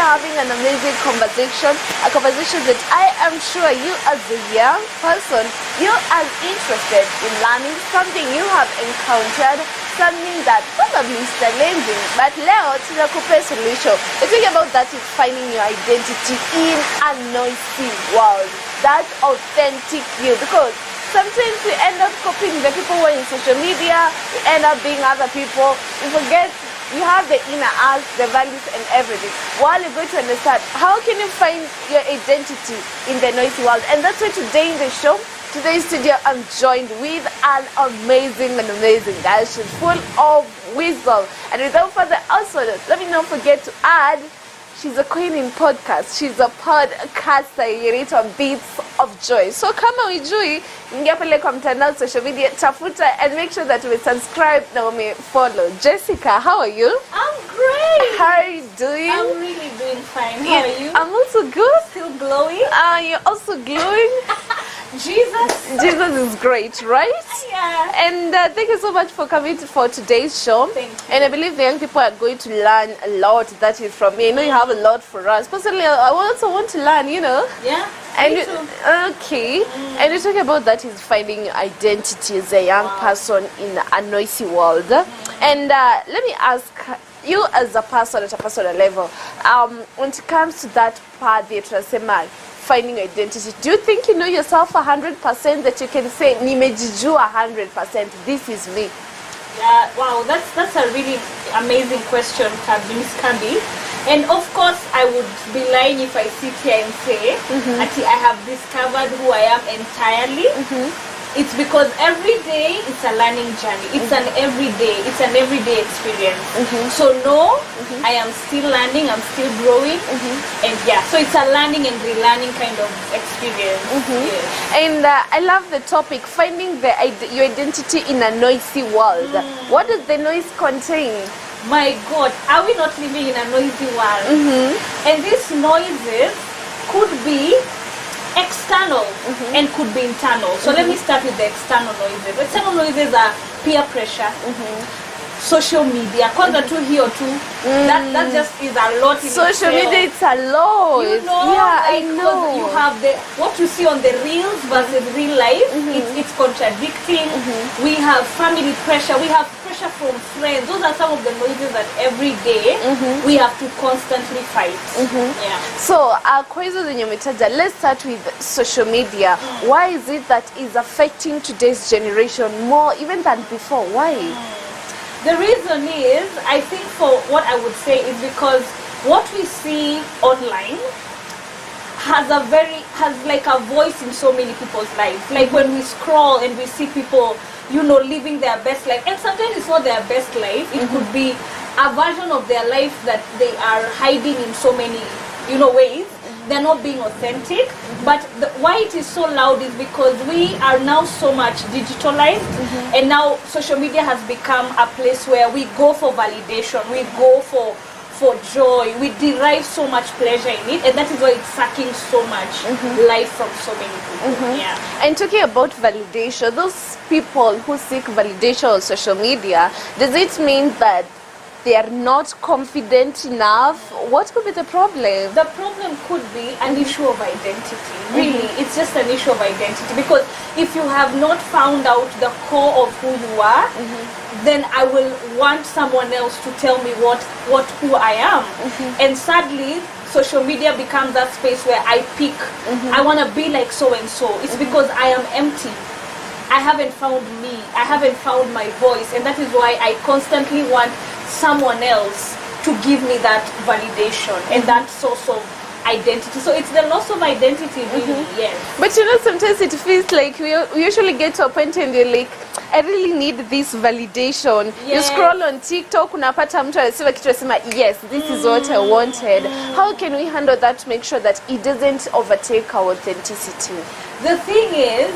having an amazing conversation, a conversation that I am sure you as a young person, you are interested in learning something you have encountered, something that probably is challenging, but leo tunakupea solution. The thing about that is finding your identity in a noisy world, that authentic you, because sometimes we end up copying the people who are in social media, we end up being other people, we forget you have the inner us, the values and everything. While you're going to understand, how can you find your identity in the noisy world? And that's why today in the show, today's studio, I'm joined with an amazing guy. She's full of wisdom. And without further ado, let me not forget to add, she's a queen in podcast. She's a podcaster inaitwa Beats of Joy. So kama ujui, ingia pale kwa mtandao social media, tafuta and make sure that we subscribe na follow. Jessica, how are you? I'm great. How are you doing? I'm really doing fine. How are you? I'm also good. Still glowing? You're also glowing. Jesus is great, right? Yeah. And thank you so much for coming for today's show. Thank you. And I believe the young people are going to learn a lot that is from me. I know you have a lot for us. Personally, I also want to learn, you know. Yeah. And me too. Okay. And you talk about that is finding your identity as a young person in a noisy world. And let me ask you as a person at a personal level, when it comes to that part that finding identity, do you think you know yourself 100%, that you can say nimejijua 100%, this is me? Yeah, wow, that's a really amazing question, Miss Kambi. And of course, I would be lying if I sit here and say that I have discovered who I am entirely. It's because every day it's a learning journey. It's an everyday experience. So no, I am still learning, I'm still growing. And yeah, so it's a learning and relearning kind of experience. Yes. And I love the topic, finding your identity in a noisy world. What does the noise contain? My God, are we not living in a noisy world? And these noises could be external and could be internal. So let me start with the external noises. External noises are peer pressure, social media. Kwanza tu hiyo tu. That just is a lot in social itself. media, it's a lot. You know, yeah, like, I know. You have what you see on the reels versus real life. It's contradicting. We have family pressure. We have pressure from friends. Those are some of the noises that every day we have to constantly fight. Yeah. So, let's start with social media. Why is it that is affecting today's generation more even than before? Why? The reason is, I think for what I would say is because what we see online has like a voice in so many people's lives. Like when we scroll and we see people, you know, living their best life, and sometimes it's not their best life. It could be a version of their life that they are hiding in so many, you know, ways. They're not being authentic. But why it is so loud is because we are now so much digitalized, and now social media has become a place where we go for validation, we go for joy, we derive so much pleasure in it, and that is why it's sucking so much life from so many people. Yeah. And talking about validation, those people who seek validation on social media, does it mean that they are not confident enough? What could be the problem? The problem could be an issue of identity. Really, it's just an issue of identity. Because if you have not found out the core of who you are, then I will want someone else to tell me who I am. And sadly, social media becomes that space where I pick. I want to be like so and so. It's because I am empty. I haven't found me. I haven't found my voice. And that is why I constantly want someone else to give me that validation and that source of identity. So it's the loss of identity, really. Yes. But you know, sometimes it feels like we usually get to a point and you're like, I really need this validation. Yes. You scroll on TikTok, unapata mtu anasema kitu anasema, yes, this is what I wanted. How can we handle that to make sure that it doesn't overtake our authenticity? The thing is,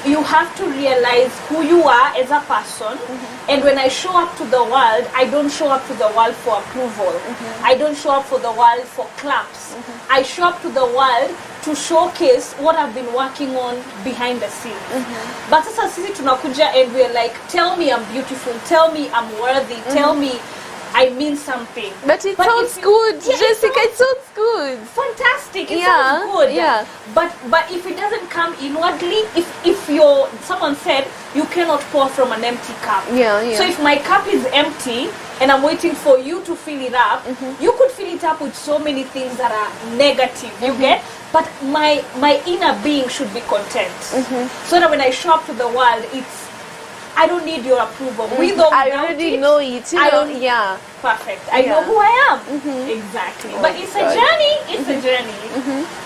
you have to realize who you are as a person. And when I show up to the world, I don't show up to the world for approval. I don't show up for the world for claps. I show up to the world to showcase what I've been working on behind the scenes. But as a sisi tunakuja and we're like, tell me I'm beautiful, tell me I'm worthy, tell me I mean something. But it sounds good, yeah, Jessica. It fantastic. It sounds good. Yeah. But if it doesn't come inwardly, if someone said you cannot pour from an empty cup. Yeah. So if my cup is empty and I'm waiting for you to fill it up, you could fill it up with so many things that are negative. You get? But my inner being should be content. So that when I show up to the world, I don't need your approval. With or I without already it, know it. You I know, don't- yeah. Perfect. I know who I am. Exactly. Oh, But it's God. a journey. It's a journey.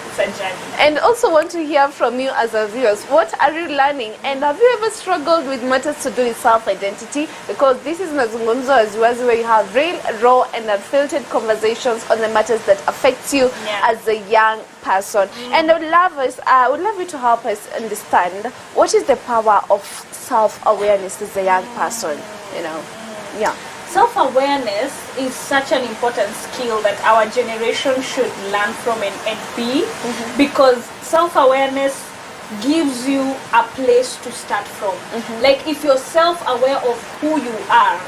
It's a journey. And also want to hear from you as our viewers. What are you learning? And have you ever struggled with matters to do with self-identity? Because this is Mazungumzo as Wazi, where you have real, raw, and unfiltered conversations on the matters that affect you as a young person. And I would love you to help us understand what is the power of self-awareness as a young person. You know, yeah. Self-awareness is such an important skill that our generation should learn from and be, because self-awareness gives you a place to start from. Like if you're self-aware of who you are,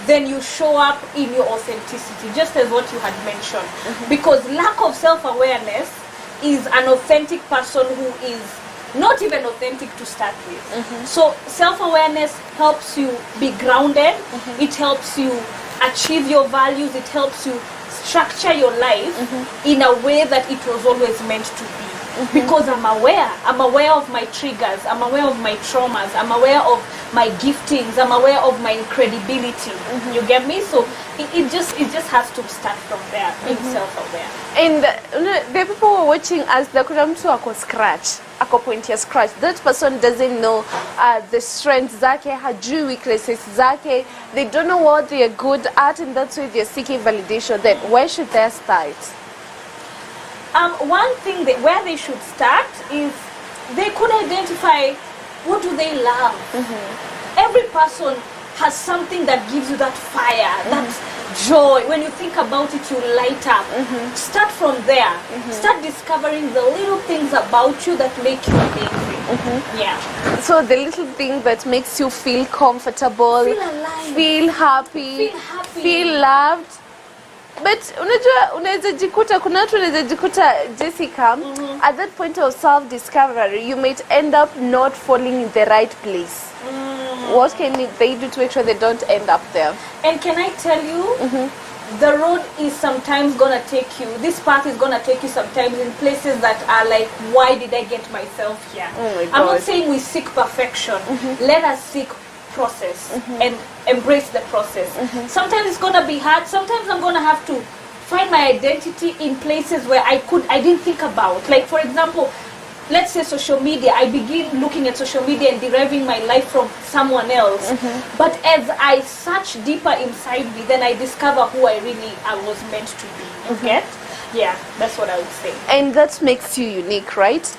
then you show up in your authenticity, just as what you had mentioned. Because lack of self-awareness is an authentic person who is not even authentic to start with. So self-awareness helps you be grounded. It helps you achieve your values. It helps you structure your life in a way that it was always meant to be. Because I'm aware of my triggers, I'm aware of my traumas, I'm aware of my giftings, I'm aware of my credibility. You get me? So it just has to start from there, being self-aware. And the people who are watching us, the kuna mtu ako scratch, ako point ya scratch. That person doesn't know the strengths zake, hajui weaknesses zake. They don't know what they are good at, and that's why they're seeking validation. Then where should they start? One thing where they should start is they could identify what do they love. Every person has something that gives you that fire, that joy. When you think about it, you light up. Start from there. Start discovering the little things about you that make you amazing. Yeah. So the little thing that makes you feel comfortable, Feel alive. feel happy, feel loved. But unaweza jikuta, kuna watu unaweza jikuta, Jessica, at that point of self-discovery, you might end up not falling in the right place. What can they do to make sure they don't end up there? And can I tell you, the road is sometimes gonna take you, this path is gonna take you sometimes in places that are like, why did I get myself here? Oh my I'm not God. saying we seek perfection. Let us seek process and embrace the process. Sometimes it's gonna be hard. Sometimes I'm gonna have to find my identity in places where I didn't think about. Like for example, let's say social media. I begin looking at social media and deriving my life from someone else. But as I search deeper inside me, then I discover who I was meant to be. You get? Yeah, that's what I would say. And that makes you unique, right?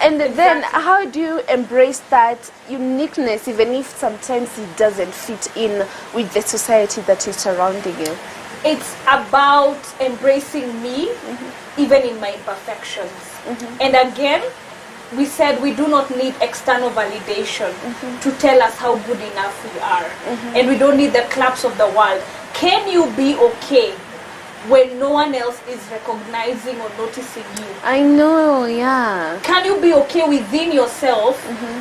And then how do you embrace that uniqueness, even if sometimes it doesn't fit in with the society that is surrounding you? It's about embracing me, even in my imperfections. And again, we said we do not need external validation to tell us how good enough we are. And we don't need the claps of the world. Can you be okay when no one else is recognizing or noticing you? I know, yeah. Can you be okay within yourself,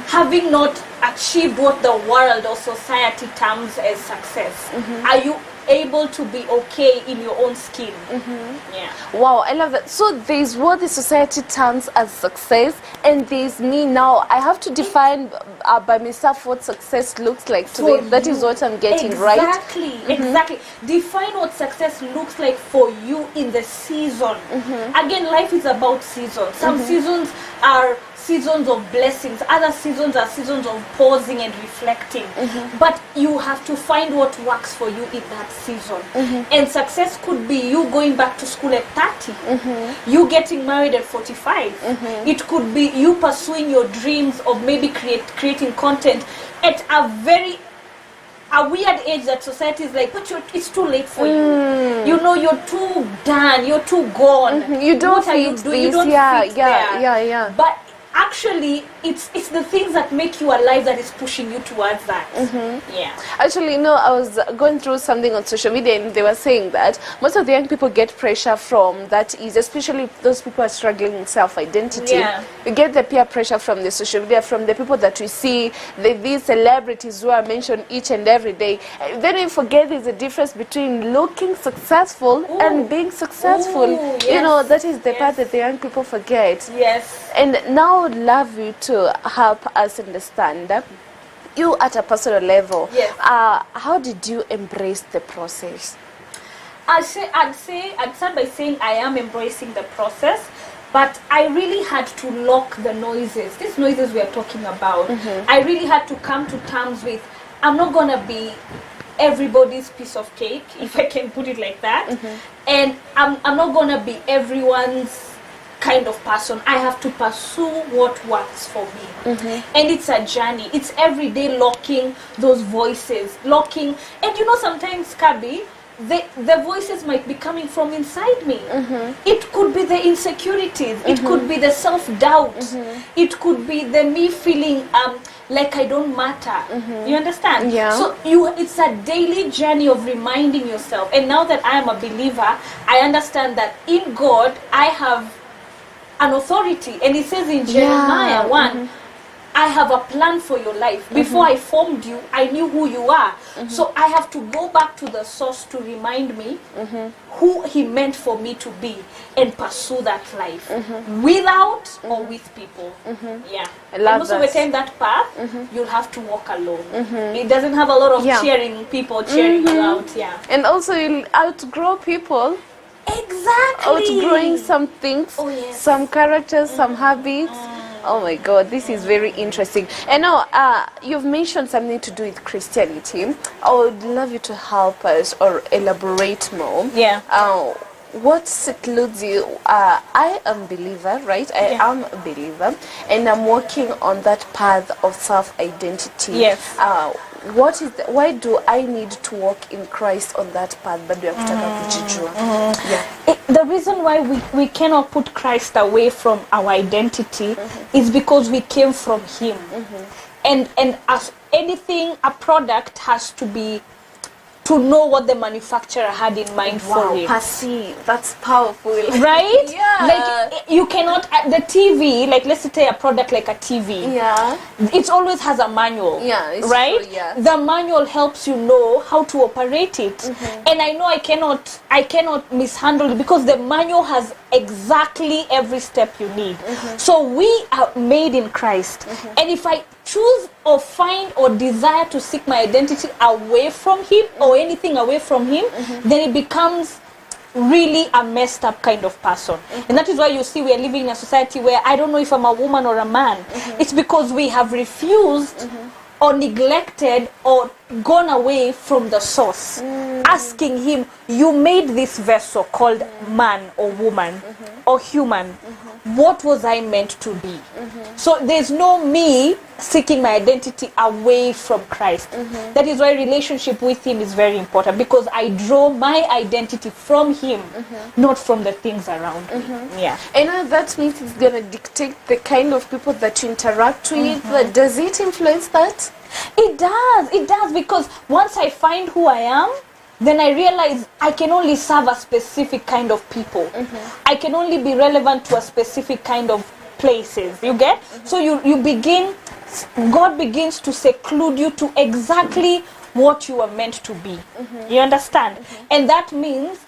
having not achieved what the world or society terms as success? Are you able to be okay in your own skin? Yeah. Wow, I love that. So there's what the society terms as success, and there's me now. I have to define by myself what success looks like to me. That is what I'm getting, right? Exactly. Define what success looks like for you in the season. Again, life is about seasons. Some seasons are seasons of blessings, other seasons are seasons of pausing and reflecting. But you have to find what works for you in that season. And success could be you going back to school at 30, you getting married at 45. It could be you pursuing your dreams of maybe creating content at a weird age that society is like, but it's too late for you. You know, you're too done, you're too gone. You don't What are you fit doing? You this. don't Yeah, fit there. yeah. But actually it's the things that make you alive that is pushing you towards that. Yeah. Actually, I was going through something on social media, and they were saying that most of the young people get pressure from that is, especially those people who are struggling with self-identity. Yeah. We get the peer pressure from the social media, from the people that we see, these celebrities who are mentioned each and every day. Then we forget there's a difference between looking successful and being successful. Yes. That is the part that the young people forget. Yes. And now I would love you to help us understand you at a personal level. Yes. How did you embrace the process? I'd start by saying I am embracing the process, but I really had to lock the noises. These noises we are talking about. I really had to come to terms with, I'm not gonna be everybody's piece of cake, if I can put it like that. And I'm not gonna be everyone's kind of person. I have to pursue what works for me. And it's a journey. It's every day locking those voices, and sometimes, Kabi, the voices might be coming from inside me. It could be the insecurities, it could be the self-doubt, it could be the me feeling like I don't matter. You understand? Yeah. So it's a daily journey of reminding yourself. And now that I am a believer, I understand that in God I have an authority, and it says in Jeremiah 1, I have a plan for your life. Before I formed you, I knew who you are. So I have to go back to the source to remind me who he meant for me to be, and pursue that life without or with people. Yeah. I love and most of the time that path you'll have to walk alone. It doesn't have a lot of cheering people cheering you out. Yeah. And also you'll outgrow people. Exactly. Outgrowing some things, some characters, some habits. Oh my God, this is very interesting. And now, you've mentioned something to do with Christianity. I would love you to help us or elaborate more. Yeah. What secludes you? I am a believer, right? I am a believer, and I'm working on that path of self-identity. Yes. Why do I need to walk in Christ on that path? But we have to The reason why we cannot put Christ away from our identity is because we came from him. And as anything, a product has to be to know what the manufacturer had in mind for it. Perceive. That's powerful. Right? Yeah. Like, you cannot, the TV, like let's say a product like a TV. Yeah. It always has a manual. Yeah. It's right? true, yeah. The manual helps you know how to operate it. And I know I cannot mishandle it because the manual has exactly every step you need. So we are made in Christ. And if I choose or find or desire to seek my identity away from him or anything away from him, then it becomes really a messed up kind of person. And that is why you see we are living in a society where I don't know if I'm a woman or a man. It's because we have refused or neglected or gone away from the source, asking him, you made this vessel called man or woman or human. What was I meant to be? So there's no me seeking my identity away from Christ. That is why relationship with him is very important, because I draw my identity from him, not from the things around me. Yeah. And that means it's going to dictate the kind of people that you interact with. Does it influence that? It does, because once I find who I am, then I realize I can only serve a specific kind of people. I can only be relevant to a specific kind of places. You get? So God begins to seclude you to exactly what you are meant to be. You understand? And that means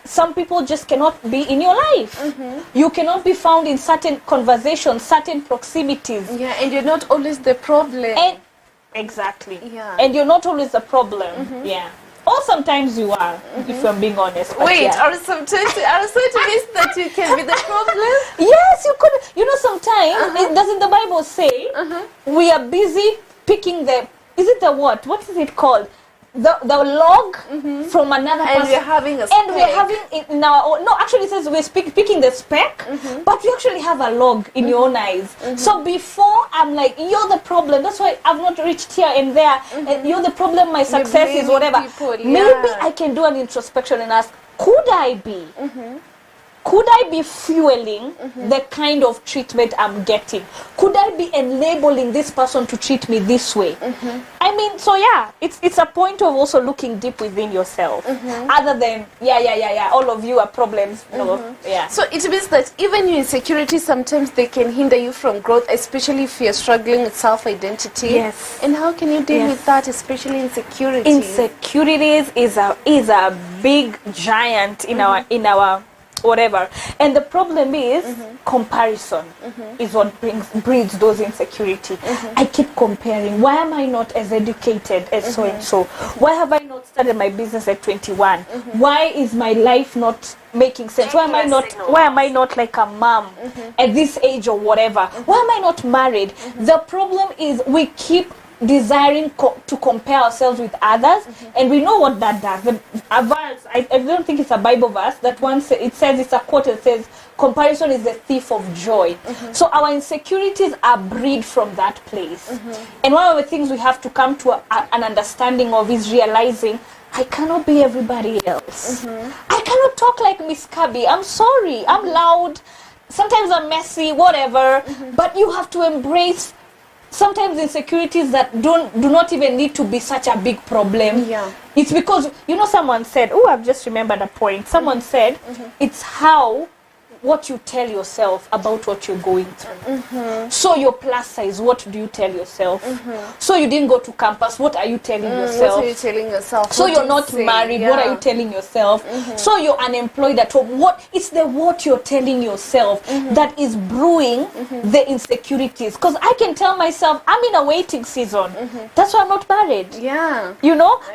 some people just cannot be in your life. You cannot be found in certain conversations, certain proximities. Yeah, and you're not always the problem. Exactly. Yeah. And you're not always the problem. Yeah. Or sometimes you are, if I'm being honest. Wait, are sometimes that you can be the problem? Yes, you could. You know, sometimes, doesn't the Bible say we are busy picking is it the what? What is it called? The log from another person. And we're having a speck. And we're having it now. No, actually it says we're picking the speck, but we actually have a log in your own eyes. So before I'm like, you're the problem. That's why I've not reached here and there. And you're the problem, my success is whatever. People, Maybe I can do an introspection and ask, could I be? could I be fueling the kind of treatment I'm getting? Could I be enabling this person to treat me this way? I mean, so yeah, it's a point of also looking deep within yourself, other than all of you are problems. No, yeah. So it means that even your insecurities, sometimes they can hinder you from growth, especially if you're struggling with self-identity. Yes. And how can you deal with that, especially insecurities? Insecurities is a big giant in our whatever, and the problem is comparison is what breeds those insecurity. I keep comparing. Why am I not as educated as so and so? Why have I not started my business at 21? Why is my life not making sense? Why am I not like a mom at this age or whatever? Why am I not married? The problem is we keep desiring to compare ourselves with others, and we know what that does. A verse, I don't think it's a Bible verse, that once it says, it's a quote, it says, comparison is the thief of joy. So our insecurities are bred from that place. And one of the things we have to come to an understanding of is realizing, I cannot be everybody else. I cannot talk like Miss Kabi. I'm sorry, I'm loud, sometimes I'm messy, whatever, but you have to embrace sometimes insecurities that do not even need to be such a big problem. Yeah. It's because, someone said, I've just remembered a point. Someone said, it's what you tell yourself about what you're going through. So your plus size, what do you tell yourself? So you didn't go to campus, what are you telling yourself? What are you telling yourself? So you're not married, what are you telling yourself? So you're unemployed at home, it's what you're telling yourself that is brewing the insecurities. Because I can tell myself, I'm in a waiting season. That's why I'm not married. Yeah.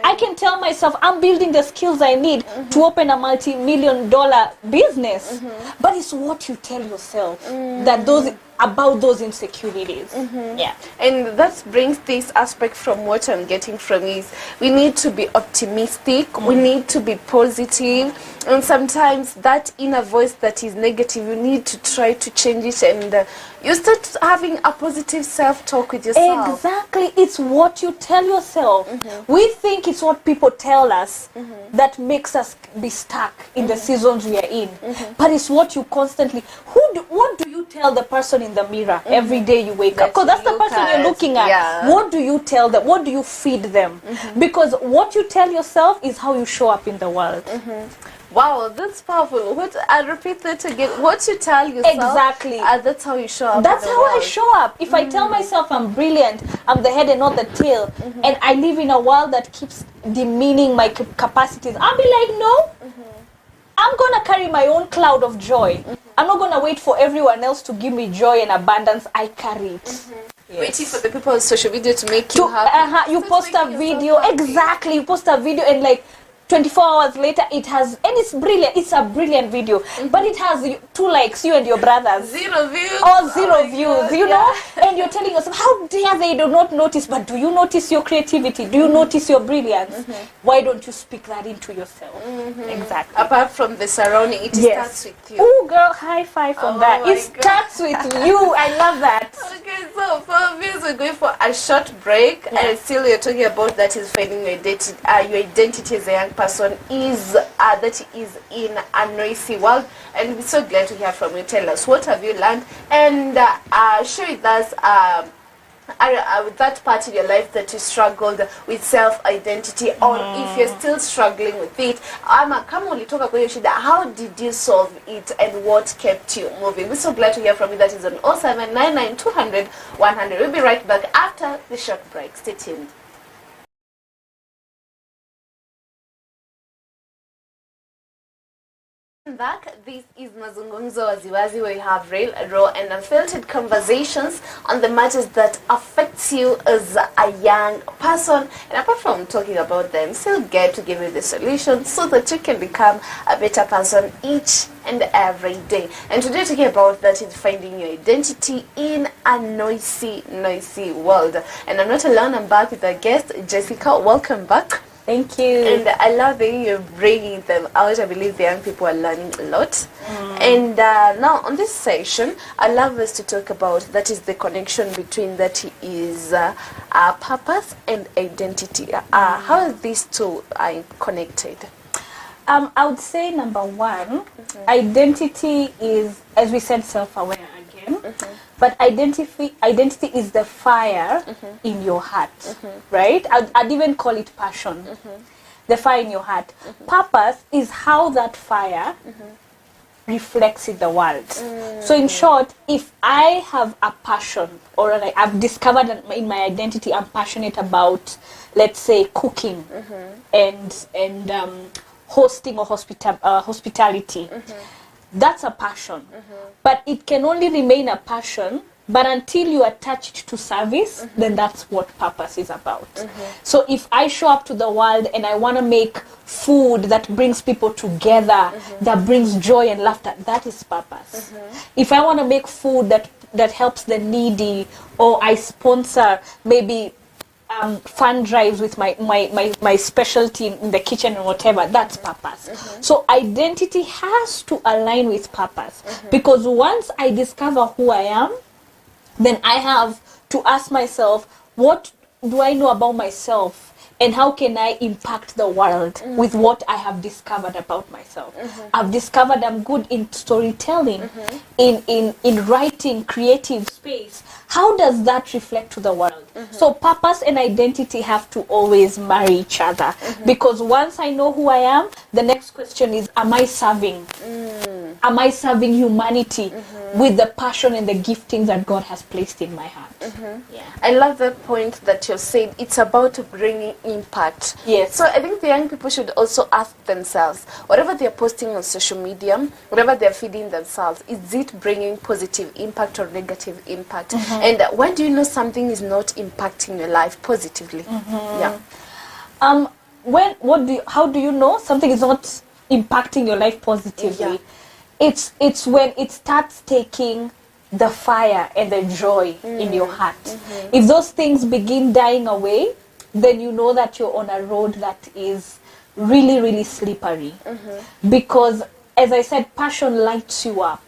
I can tell myself, I'm building the skills I need to open a multi-million-dollar business. But it's what you tell yourself about those insecurities. Yeah. And that brings this aspect from what I'm getting from is we need to be optimistic, we need to be positive, and sometimes that inner voice that is negative, you need to try to change it, and you start having a positive self-talk with yourself. Exactly. It's what you tell yourself. We think it's what people tell us that makes us be stuck in the seasons we are in. But it's what you constantly... What do you tell the person in the mirror every day you wake up? Because that's the person you're looking at. Yeah. What do you tell them? What do you feed them? Because what you tell yourself is how you show up in the world. Wow, that's powerful. I repeat that again. What you tell yourself, exactly. That's how you show up. That's how I show up. If I tell myself I'm brilliant, I'm the head and not the tail, and I live in a world that keeps demeaning my capacities, I'll be like, no, I'm going to carry my own cloud of joy. I'm not going to wait for everyone else to give me joy and abundance. I carry it. Yes. Waiting for the people on social media to make you happy. You post a video. Exactly. You post a video and like 24 hours later it has, and it's brilliant. It's a brilliant video. But it has 2 likes, you and your brothers. 0 views. Or 0 views, God, you know? And you're telling yourself, how dare they do not notice? But do you notice your creativity? Do you notice your brilliance? Why don't you speak that into yourself? Exactly. Apart from the surrounding, it starts with you. Oh, girl, high five on that. It starts with you. I love that. Okay, so for viewers, we're going for a short break. And still you're talking about that is finding your identity as a young person is that is in a noisy world. And we're so glad to hear from you. Tell us, what have you learned? And share with us with that part in your life that you struggled with self-identity, or if you're still struggling with it, kama ulitoka kwa hiyo shida, how did you solve it and what kept you moving? We're so glad to hear from you. That is on 0799 200 100. We'll be right back after the short break. Stay tuned. Back. This is Mazungumzo Wazi, where you have real, raw and unfiltered conversations on the matters that affects you as a young person. And apart from talking about them, still get to give you the solution so that you can become a better person each and every day. And today talking about that is finding your identity in a noisy world. And I'm not alone, I'm back with a guest, Jessica. Welcome back. Thank you. And I love that you're bringing them out. I believe the young people are learning a lot. And now on this session, I love us to talk about that is the connection between that is purpose and identity. How are these two connected? I would say number one, identity is, as we said, self-aware again. But identity is the fire in your heart, right? I'd even call it passion. The fire in your heart. Purpose is how that fire reflects in the world. So in short, if I have a passion, or I've discovered in my identity, I'm passionate about, let's say, cooking and hosting or hospitality. That's a passion. But it can only remain a passion, but until you attach it to service, then that's what purpose is about. So if I show up to the world and I want to make food that brings people together, that brings joy and laughter, that is purpose. If I want to make food that helps the needy, or I sponsor maybe fund drives with my specialty in the kitchen or whatever, that's purpose. So identity has to align with purpose, because once I discover who I am, then I have to ask myself, what do I know about myself, and how can I impact the world with what I have discovered about myself? I've discovered I'm good in storytelling, in writing, creative space. How does that reflect to the world? So purpose and identity have to always marry each other, because once I know who I am, the next question is, am I serving? Am I serving humanity with the passion and the gifting that God has placed in my heart? Yeah. I love that point that you're saying. It's about bringing impact. Yes. So I think the young people should also ask themselves, whatever they're posting on social media, whatever they're feeding themselves, is it bringing positive impact or negative impact? And when do you know something is not impacting your life positively? Yeah. How do you know something is not impacting your life positively? It's when it starts taking the fire and the joy in your heart. If those things begin dying away, then you know that you're on a road that is really, really slippery. Because, as I said, passion lights you up.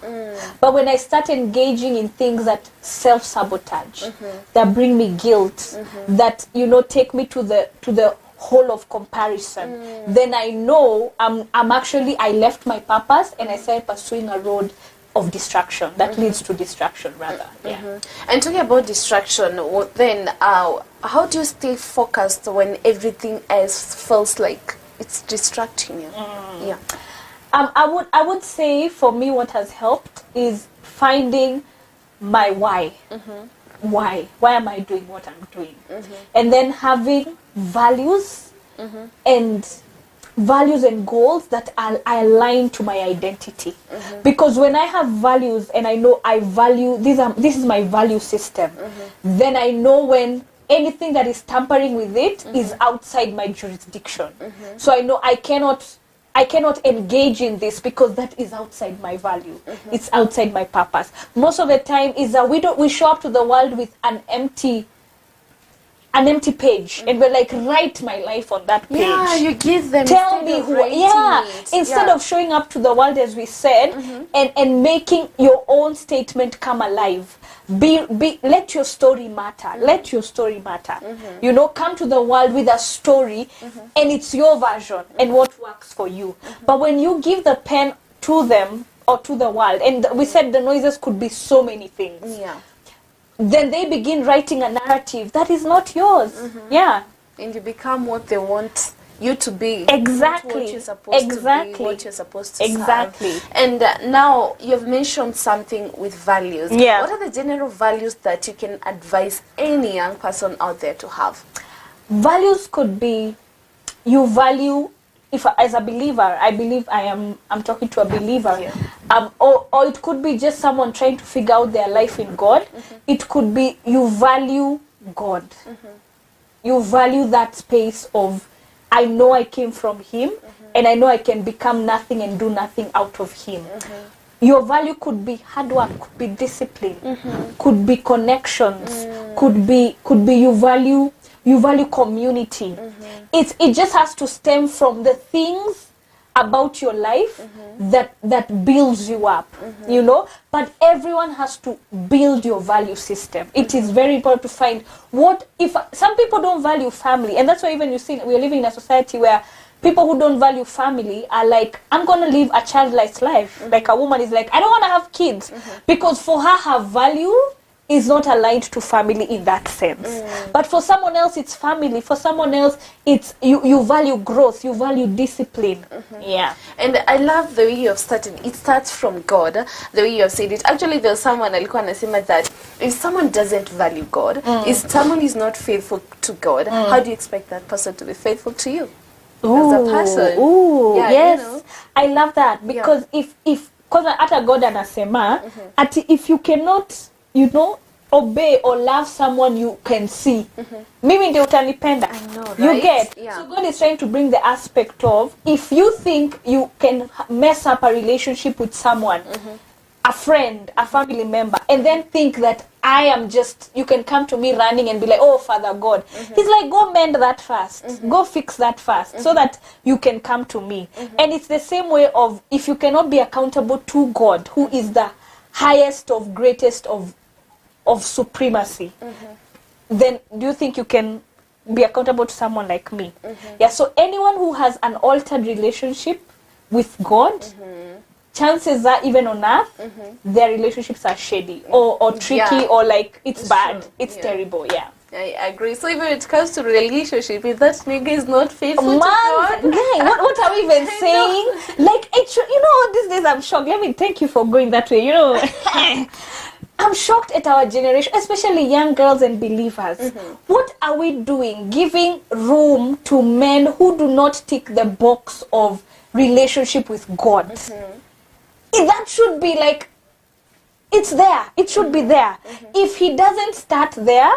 But when I start engaging in things that self-sabotage, that bring me guilt, that, take me to the hole of comparison, then I know I left my purpose and I started pursuing a road of distraction that leads to distraction rather. And talking about distraction, then how do you stay focused when everything else feels like it's distracting you? I would say for me what has helped is finding my why. Why am I doing what I'm doing? And then having values and goals that I align to my identity. Because when I have values and I know I value, this is my value system, then I know when anything that is tampering with it is outside my jurisdiction. So I know I cannot engage in this because that is outside my value. It's outside my purpose. Most of the time is that we show up to the world with an empty page, and we're like, write my life on that page. Yeah, you give them. Tell me who. Instead of showing up to the world, as we said, and making your own statement come alive. Let your story matter. Let your story matter. Come to the world with a story, and it's your version and what works for you. But when you give the pen to them or to the world, and we said the noises could be so many things. Then they begin writing a narrative that is not yours. And you become what they want you to be. Exactly. What you're supposed to be, what you're supposed to serve. And now you've mentioned something with values. What are the general values that you can advise any young person out there to have? Values could be, you value, if as a believer, I believe I'm talking to a believer, or it could be just someone trying to figure out their life in God. It could be you value God. You value that space of, I know I came from Him, and I know I can become nothing and do nothing out of Him. Your value could be hard work, could be discipline, could be connections, could be you value community. It just has to stem from the things about your life that builds you up, but everyone has to build your value system. It is very important to find if some people don't value family, and that's why even you see we're living in a society where people who don't value family are like, I'm going to live a childless life. Like a woman is like, I don't want to have kids. Because for her value is not aligned to family in that sense. But for someone else, it's family. For someone else, it's you value growth, you value discipline. Yeah. And I love the way you have started. It starts from God, the way you have said it. Actually, there's someone alikuwa anasema that if someone doesn't value God, if someone is not faithful to God, how do you expect that person to be faithful to you? As a person. Ooh, yeah, yes. You know? I love that because if because hata God anasema ati if you cannot, you know, obey or love someone you can see, mimi ndio utanipenda. I know, right? You get? Yeah. So God is trying to bring the aspect of, if you think you can mess up a relationship with someone, a friend, a family member, and then think that I am just, you can come to me running and be like, oh, Father God. He's like, go mend that first. Go fix that first so that you can come to me. And it's the same way of, if you cannot be accountable to God, who is the highest of greatest of supremacy, then do you think you can be accountable to someone like me? Yeah, so anyone who has an altered relationship with God, chances are, even on earth, their relationships are shady or tricky or like it's bad. True. It's terrible, yeah. I agree. So even when it comes to relationship, if that nigga is not faithful to God, guy, what are we even saying? Like, you know, these days I'm shocked. Let me thank you for going that way. You know, I'm shocked at our generation, especially young girls and believers. What are we doing? Giving room to men who do not tick the box of relationship with God. That should be like, it's there. It should be there. If he doesn't start there,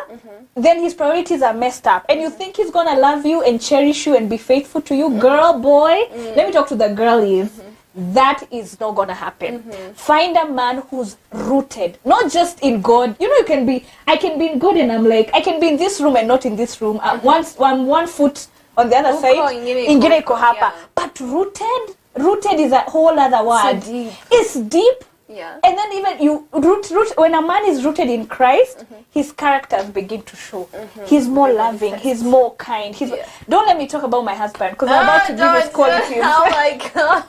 then his priorities are messed up. And you think he's going to love you and cherish you and be faithful to you? Girl, boy, let me talk to the girlies. That is not going to happen. Find a man who's rooted, not just in God. You know, I can be in God and I'm like, I can be in this room and not in this room. One foot on the other side, ingine iko hapa. But rooted is a whole other word. So deep. It's deep. Yeah. And then even you root when a man is rooted in Christ, his characters begin to show. He's more loving, he's more kind. Don't let me talk about my husband because I'm about to give his qualities. Oh my God.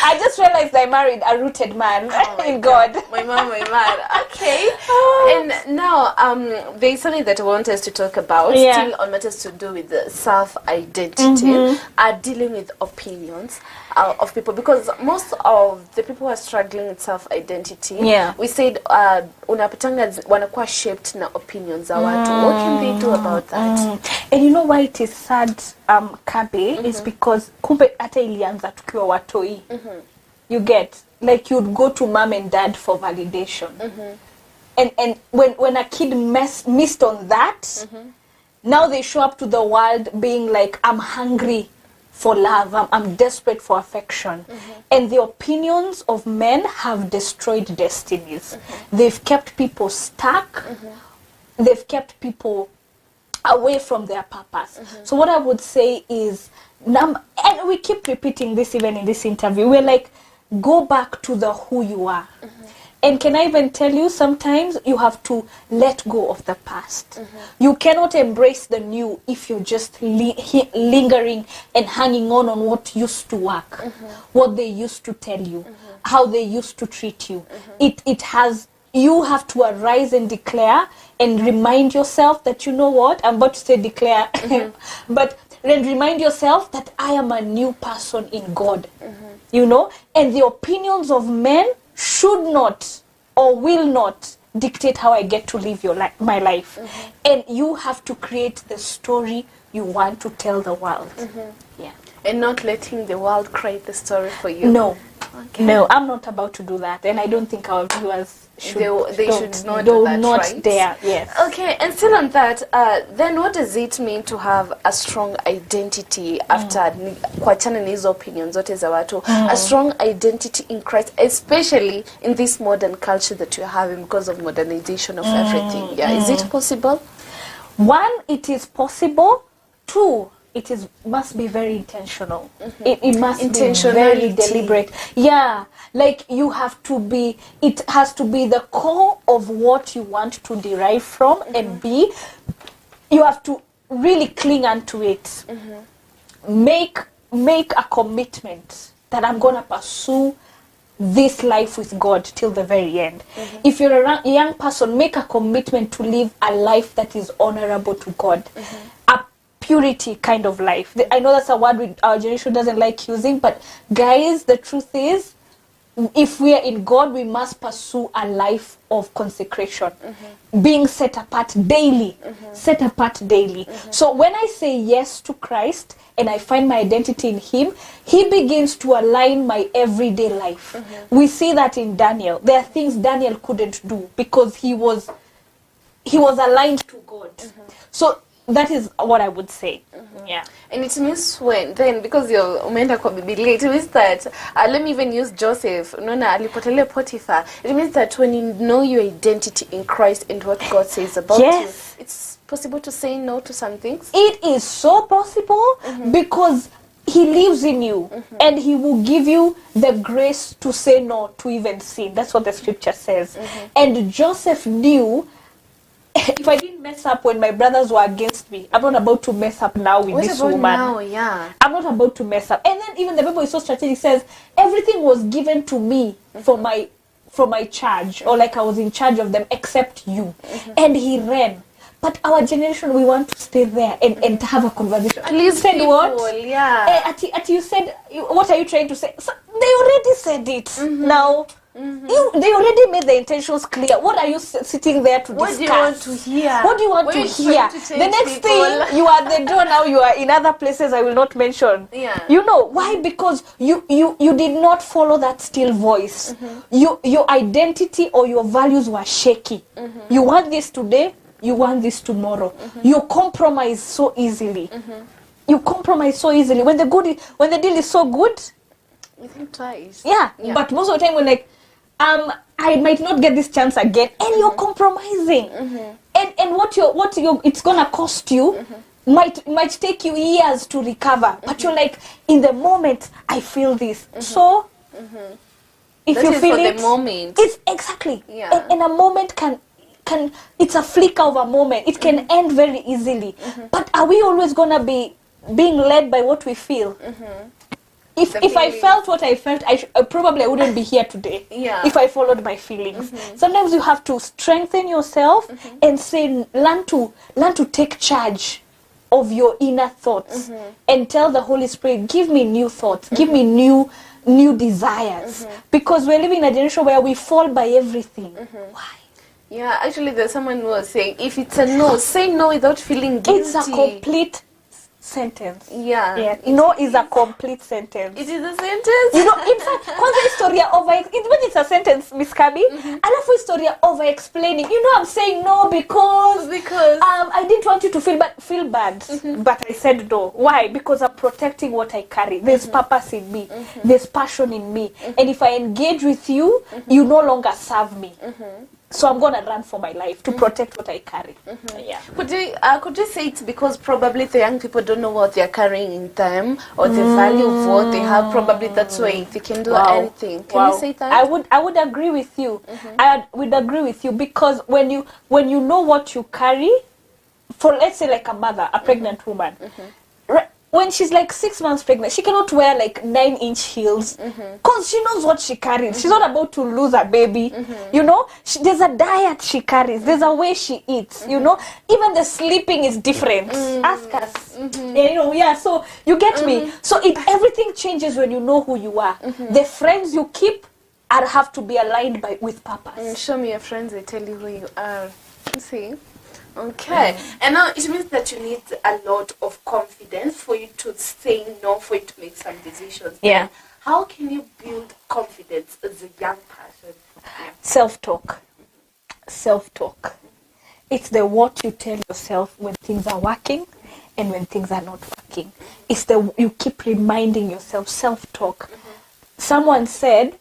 I just realized I married a rooted man in God. My mom. Okay. And now there's something that I want us to talk about, still on matters to do with the self-identity, dealing with opinions of people, because most of the people who are struggling with self-identity, we said unapatanga wanakuwa shaped na opinions za watu. What can they do about that? And you know why it is sad, Kabe, is because kumbe hata ilianza tukiwa watoi. You get, like, you'd go to mom and dad for validation. And when a kid missed on that, now they show up to the world being like, I'm hungry for love, I'm desperate for affection. And the opinions of men have destroyed destinies. They've kept people stuck. They've kept people away from their purpose. So what I would say is, and we keep repeating this even in this interview, we're like, go back to the who you are. And can I even tell you, sometimes you have to let go of the past. You cannot embrace the new if you're just lingering and hanging on what used to work, what they used to tell you, how they used to treat you. You have to arise and declare and remind yourself that, you know what, I'm about to say declare, but then remind yourself that I am a new person in God, you know, and the opinions of men should not or will not dictate how I get to live my life. And you have to create the story you want to tell the world. Yeah. And not letting the world create the story for you. No. Okay. No, I'm not about to do that. And I don't think our viewers should not do that, right? Dare, yes. Okay, and still on that, then what does it mean to have a strong identity after kuachana na hizo opinions zote za watu, a strong identity in Christ, especially in this modern culture that we're having because of modernization of everything? Yeah, is it possible? One, it is possible. Two, must be very intentional. It must be very deliberate. Yeah, like you have to be, it has to be the core of what you want to derive from, and B, you have to really cling on to it. make a commitment that I'm gonna pursue this life with God till the very end. If you're a young person, make a commitment to live a life that is honorable to God. A purity kind of life. I know that's a word our generation doesn't like using, but guys, the truth is, if we are in God, we must pursue a life of consecration, being set apart daily, set apart daily. So when I say yes to Christ and I find my identity in him, he begins to align my everyday life. We see that in Daniel. There are things Daniel couldn't do because he was aligned to God. So that is what I would say. Yeah. And it means then because you're umeenda kwa Biblia, it means that let me even use Joseph. Unaona alipotelea Potiphar. It means that when you know your identity in Christ and what God says about you, it's possible to say no to some things. It is so possible because he lives in you and he will give you the grace to say no to even sin. That's what the scripture says. And Joseph knew, if I didn't mess up when my brothers were against me, I'm not about to mess up now with this woman. Now? Yeah. I'm not about to mess up. And then even the Bible is so strategic. It says everything was given to me for my charge, or like I was in charge of them, except you. And he ran. But our generation, we want to stay there and have a conversation. At least said people, what? Yeah. You said, what are you trying to say? So they already said it. Now, they already made the intentions clear. What are you sitting there to discuss? What do you want to hear? What do you want to hear? The next thing, you are at the door now, you are in other places I will not mention. Yeah. You know, why? Because you did not follow that still voice. Your identity or your values were shaky. You want this today, you want this tomorrow. You compromise so easily. You compromise so easily. When the deal is so good, you think twice. Yeah. But most of the time we're like, I might not get this chance again, and you're compromising. And what it's gonna cost you might take you years to recover. But you're like, in the moment, I feel this. So if that you is feel for it, the moment. it's exactly. Yeah. And a moment can it's a flicker of a moment. It can end very easily. But are we always gonna be being led by what we feel? If I felt what I felt, I probably wouldn't be here today. Yeah. If I followed my feelings. Sometimes you have to strengthen yourself and say, learn to take charge of your inner thoughts and tell the Holy Spirit, give me new thoughts, give me new desires. Because we're living in a generation where we fall by everything. Why? Yeah, actually there's someone who was saying, if it's a no, say no without feeling guilty. It's a complete sentence. Yeah. No is a complete sentence. It is a sentence. You know, in fact, kwanza historia over, when it's a sentence, Miss Kabi, alafu historia over explaining. You know, I'm saying no because I didn't want you to feel bad, but I said no. Why? Because I'm protecting what I carry. There's purpose in me. There's passion in me. And if I engage with you, you no longer serve me. So I'm gonna run for my life to protect what I carry. Yeah. Could you say it's because probably the young people don't know what they're carrying in them or the value of what they have? Probably that's why they can do anything. Can you say that? I would agree with you. I would agree with you because when you know what you carry, for let's say like a mother, a pregnant woman. When she's like 6 months pregnant, she cannot wear like 9-inch heels because she knows what she carries. She's not about to lose a baby. You know, there's a diet she carries. There's a way she eats. You know, even the sleeping is different. Ask us. You know, yeah. So you get me. So everything changes when you know who you are. The friends you keep have to be aligned with purpose. Show me your friends. They tell you who you are. See. Okay, and now it means that you need a lot of confidence for you to say no, for you to make some decisions. Yeah. How can you build confidence as a young person? Yeah. Self-talk. Self-talk. It's the what you tell yourself when things are working and when things are not working. It's you keep reminding yourself. Self-talk. Someone said,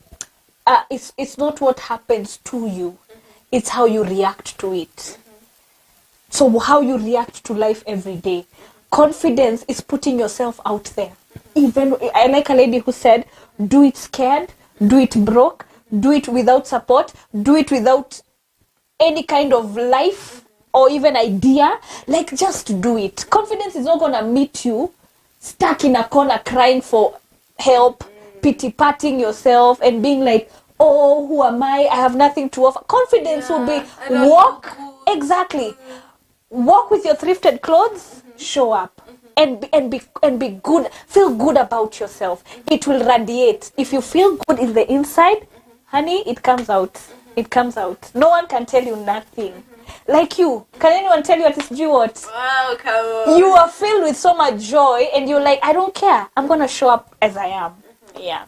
it's not what happens to you. It's how you react to it. So how you react to life every day. Confidence is putting yourself out there. Even I like a lady who said, do it scared, do it broke, do it without support, do it without any kind of life or even idea. Like just do it. Confidence is not gonna meet you stuck in a corner crying for help, pity-patting yourself and being like, oh, who am I have nothing to offer. Confidence will be walk, exactly, walk with your thrifted clothes, show up, and be good, feel good about yourself. It will radiate. If you feel good in the inside, honey, it comes out. It comes out. No one can tell you nothing. Like you, can anyone tell you what? Wow, come on. You are filled with so much joy and you're like, I don't care, I'm gonna show up as I am. Yeah.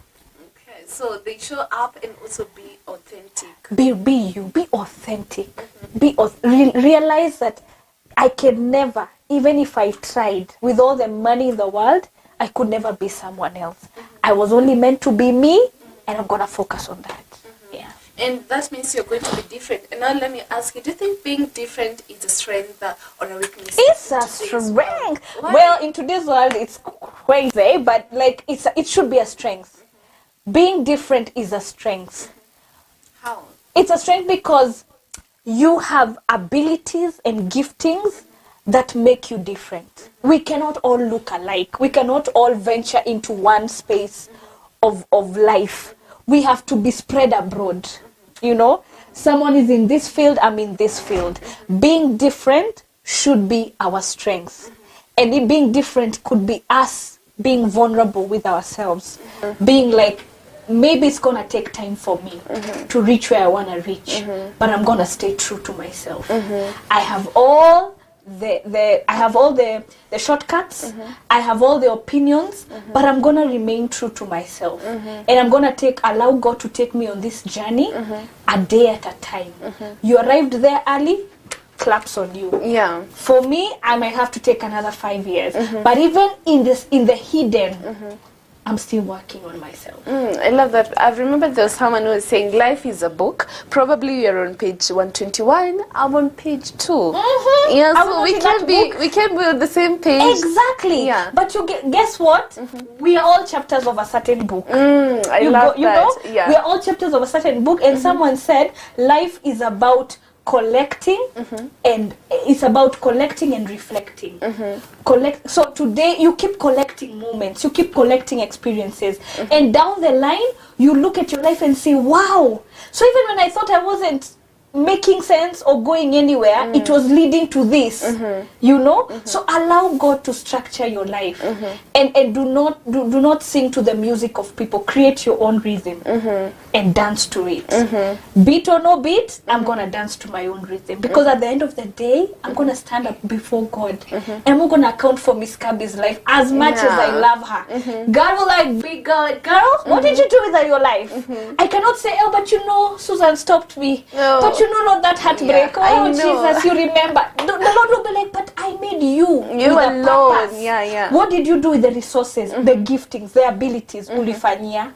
Okay, so they show up and also be authentic. Be you, be authentic. Realize that I can never, even if I tried with all the money in the world, I could never be someone else. I was only meant to be me, and I'm gonna focus on that. Yeah. And that means you're going to be different. And now let me ask you, do you think being different is a strength or a weakness? It's a strength. Well, in today's world, it's crazy, but like it should be a strength. Being different is a strength. How? It's a strength because you have abilities and giftings that make you different. We cannot all look alike. We cannot all venture into one space of life. We have to be spread abroad. You know, someone is in this field, I'm in this field. Being different should be our strength. And it being different could be us being vulnerable with ourselves. Being like, maybe it's gonna take time for me to reach where I wanna reach, but I'm gonna stay true to myself. I have all the shortcuts, I have all the opinions, but I'm gonna remain true to myself. And I'm gonna allow God to take me on this journey a day at a time. You arrived there early, claps on you. Yeah. For me, I might have to take another 5 years. But even in the hidden, I'm still working on myself. I love that. I remember there was someone who was saying life is a book. Probably you're on page 121. I'm on page 2. Yeah, so we can be on the same page. Exactly. Yeah. But guess what? We are all chapters of a certain book. I love that. Yeah. We are all chapters of a certain book, and someone said life is about collecting and it's about collecting and reflecting. So today you keep collecting moments, you keep collecting experiences, and down the line you look at your life and say, wow, so even when I thought I wasn't making sense or going anywhere, it was leading to this, you know. So allow God to structure your life, and do not sing to the music of people. Create your own rhythm and dance to it. Beat or no beat, I'm gonna dance to my own rhythm, because at the end of the day, I'm gonna stand up before God, and I'm gonna account for Miss Kabi's life as much as I love her. God will like, big girl, what did you do with your life? I cannot say, oh, but you know, Susan stopped me. But you know, Lord, that heartbreak. Yeah, Jesus, you remember. The Lord will be like, but I made you. You alone. Yeah. What did you do with the resources, the giftings, the abilities? Ulifanyia.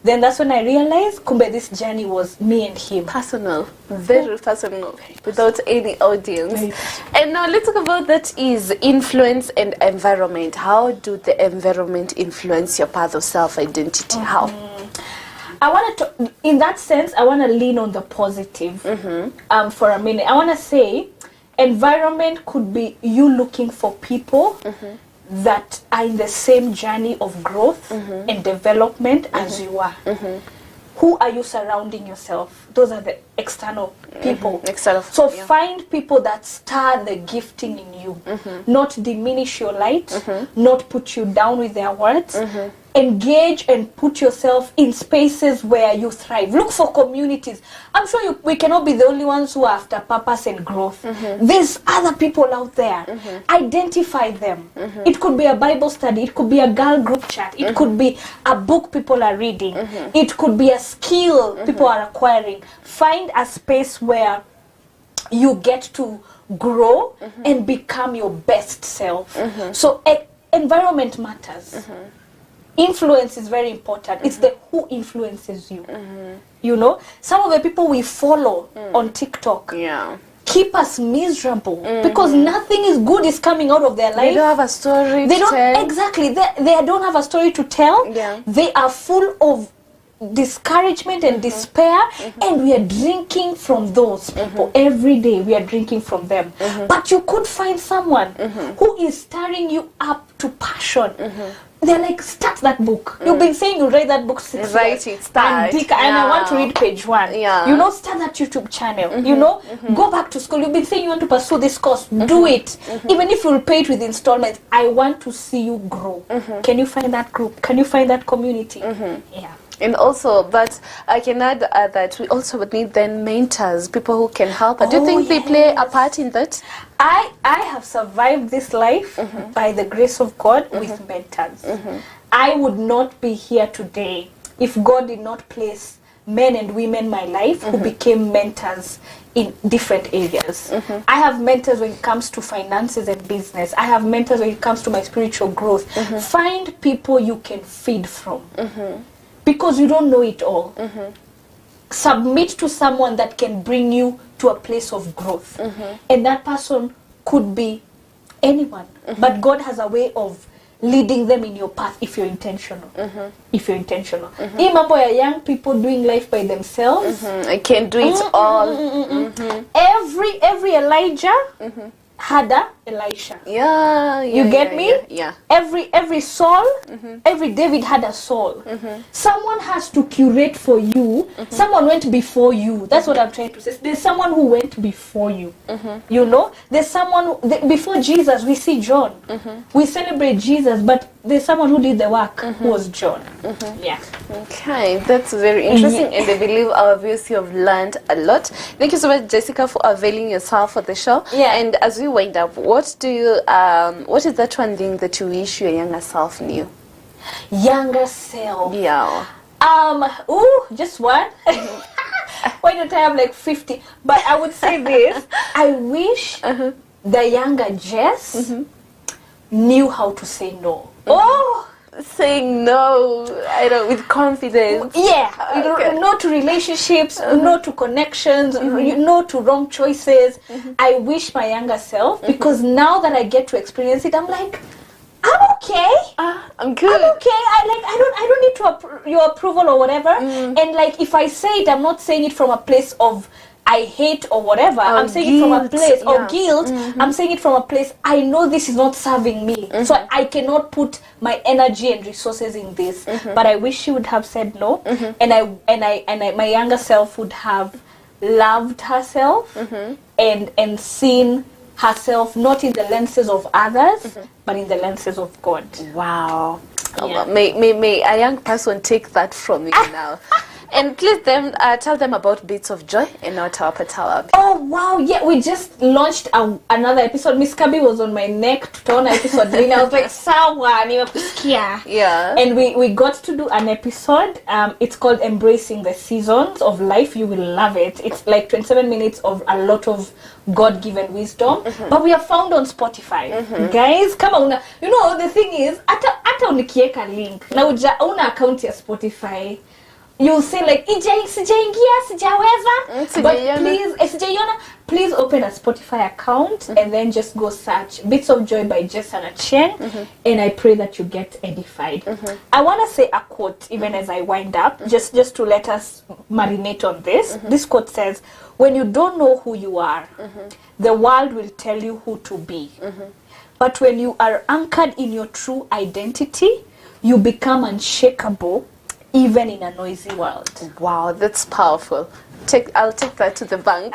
Then that's when I realized, kumbe, this journey was me and him. Personal. Very personal. Without any audience. And now let's talk about that is influence and environment. How do the environment influence your path of self-identity? How? I want to, in that sense, I want to lean on the positive for a minute. I want to say environment could be you looking for people that are in the same journey of growth and development as you are. Who are you surrounding yourself? Those are the external people. So find people that stir the gifting in you, not diminish your light, not put you down with their words. Engage and put yourself in spaces where you thrive. Look for communities. I'm sure we cannot be the only ones who are after purpose and growth. There's other people out there. Identify them. It could be a Bible study. It could be a girl group chat. It could be a book people are reading. It could be a skill people are acquiring. Find a space where you get to grow and become your best self. So environment matters. Influence is very important. It's the who influences you. You know, some of the people we follow on TikTok keep us miserable because nothing is good is coming out of their life. They don't have a story to tell. Exactly. They don't have a story to tell. They are full of discouragement and despair, and we are drinking from those people every day. We are drinking from them. But you could find someone who is stirring you up to passion. They're like, start that book. You've been saying you'll write that book 6 Write years. it, start. And I want to read page 1. Yeah. You know, start that YouTube channel. You know, go back to school. You've been saying you want to pursue this course. Do it. Even if you'll pay it with installments. I want to see you grow. Can you find that group? Can you find that community? Yeah. And also, but I can add that we also would need then mentors, people who can help. Do you think they play a part in that? I have survived this life by the grace of God with mentors. I would not be here today if God did not place men and women in my life who became mentors in different areas. I have mentors when it comes to finances and business. I have mentors when it comes to my spiritual growth. Find people you can feed from. Because you don't know it all. Submit to someone that can bring you to a place of growth. And that person could be anyone. But God has a way of leading them in your path if you're intentional. If you're intentional. Hii mambo ya young people doing life by themselves. I can do it all. Every Elijah had a Elisha. You get me? Yeah. Every Saul, every David had a Saul. Someone has to curate for you. Someone went before you. That's what I'm trying to say. There's someone who went before you. You know, there's someone before Jesus. We see John. We celebrate Jesus, but there's someone who did the work. Who was John? Yeah. Okay, that's very interesting, and I believe our viewers you have learned a lot. Thank you so much, Jessica, for availing yourself for the show. Yeah. And as we wind up, what is that one thing that you wish your younger self knew? Younger self. Yeah. Just one. Why don't I have like 50? But I would say this. I wish the younger Jess knew how to say no. Saying no, I know, with confidence. Yeah, Okay. no to relationships, no to connections, no to wrong choices. I wish my younger self, because now that I get to experience it, I'm like, I'm okay. I'm good. I'm okay. I don't need your approval or whatever. And like, if I say it, I'm not saying it from a place of I hate or whatever. I'm saying it from a place or guilt. I'm saying it from a place I know this is not serving me, so I cannot put my energy and resources in this. But I wish she would have said no, and my younger self would have loved herself and seen herself not in the lenses of others, but in the lenses of God. Wow. Yeah. May a young person take that from you now. And please tell them about Bits of Joy and not our Patawa. Oh wow, yeah, we just launched another episode. Miss Kabi was on my neck to turn episode. And I was like, sawa, nimekusikia. Yeah. And we got to do an episode. It's called Embracing the Seasons of Life. You will love it. It's like 27 minutes of a lot of God-given wisdom. But we are found on Spotify. Guys, come on. You know, the thing is, ata unikieka link. Na una account ya Spotify. You'll say like, sijaingia, sijaweza. But please, sijaiona, please open a Spotify account and then just go search Bits of Joy by Jess and Achieng, and I pray that you get edified. I want to say a quote even as I wind up, just to let us marinate on this. This quote says, when you don't know who you are, the world will tell you who to be. But when you are anchored in your true identity, you become unshakable, even in a noisy world. Wow, that's powerful. I'll take that to the bank.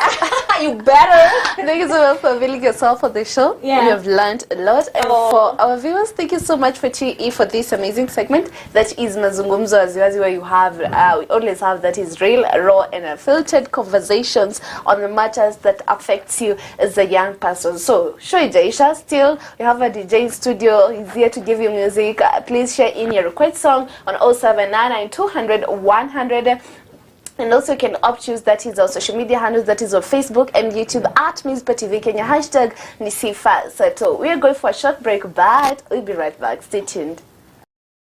You better. Thank you so much for availing yourself for the show. Yeah. We have learned a lot. And for our viewers, thank you so much for tuning in for this amazing segment that is Mazungumzo, as Wazi, where you have, we always have that is real, raw, and unfiltered conversations on the matters that affects you as a young person. So, Shoy Jaisha, still, we have a DJ in studio. He's here to give you music. Please share in your request song on 0799 200 100. And also you can choose that is our social media handles, that is on Facebook and YouTube at Mizpah Tv Kenya, hashtag Nisifa Sato. We are going for a short break, but we'll be right back. Stay tuned.